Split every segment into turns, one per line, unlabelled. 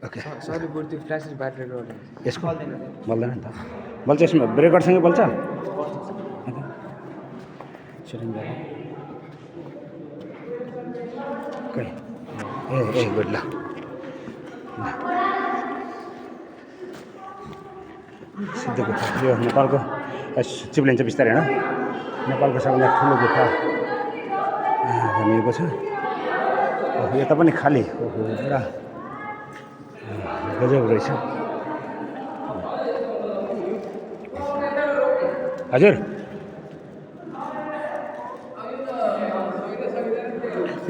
okay
sorry बरु त्यो flash battery गर्नु
यसको बल्दैन नि त बल्छ यसमा ब्रेकरसँगै बल्छ सिलिन्डर खै ए गुड ल सिधै गुफा यो नेपालको चिप्लिन्छ बिस्तारै होइन नेपालको सबभन्दा ठुलो गुफा भनिएको छ यता पनि खाली ओहो पुरा गजब रहेछ हजुर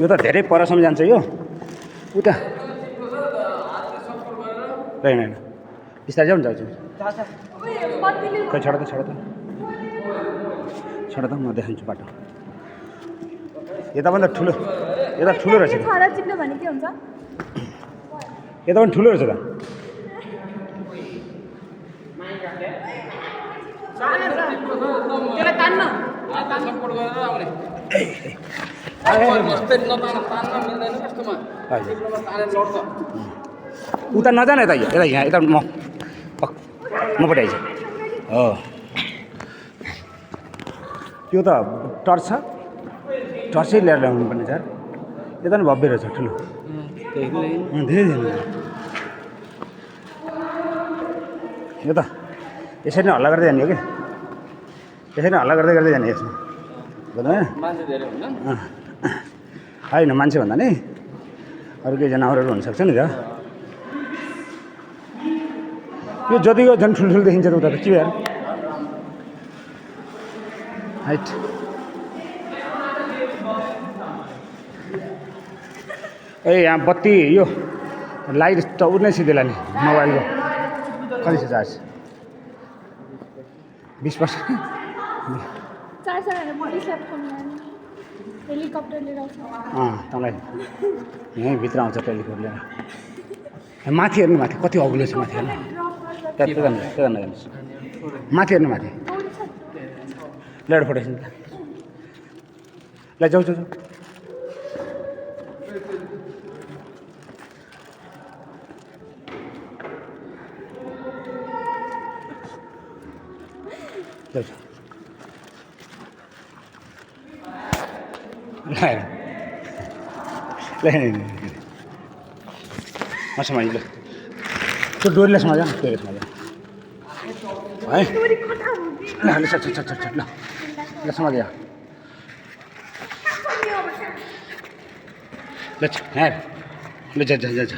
यो त धेरै परसम्म जान्छ यो उता होइन होइन बिस्तारै जाउँ जाउँछु खै छोड त म देखाउँछु बाटो यता पनि त ठुलो यता ठुलो रहेछ
छाडा चिप्लो भने के हुन्छ
यता पनि ठुलो रहेछ त
त्यसलाई तान्न सपोर्ट गरेर आउने तान्न मिल्दैन कस्तोमा लड्छ
उता नजान यता यता यहाँ यता म पठाइन्छ हो त्यो त टर्च छ टर्चै लिएर ल्याउनु पर्ने सर यता पनि भव्य रहेछ ठुलो धेरै यो त यसरी नै हल्ला गर्दै जाने हो कि यसरी नै हल्ला गर्दै गर्दै जाने यसमा बुझ्दैन
मान्छे धेरै हुन्छन्
होइन मान्छे भन्दा नि अरू केही जनावरहरू हुनसक्छ नि त यो जतिको झन् ठुल्ठुलो देखिन्छ त उता त के यार हाइट ए यहाँ बत्ती यो लाइट त उड्नै सिधै नि मोबाइलको कति छ चार्ज 20%
हेलिकप्टर लिएर आउँछ
तँलाई यहीँभित्र आउँछ टेलिफोन लिएर माथि हेर्नु माथि कति अग्लो छ माथि हेर्नु त्यहाँ जानुहोस् माथि हेर्नु माथि ल्याएर फोटो खिच्नु ल जाउँ जाउँ समाज त्यो डोरीलाई समाज डोरी समाज है ल छ ल समाज ल ल जा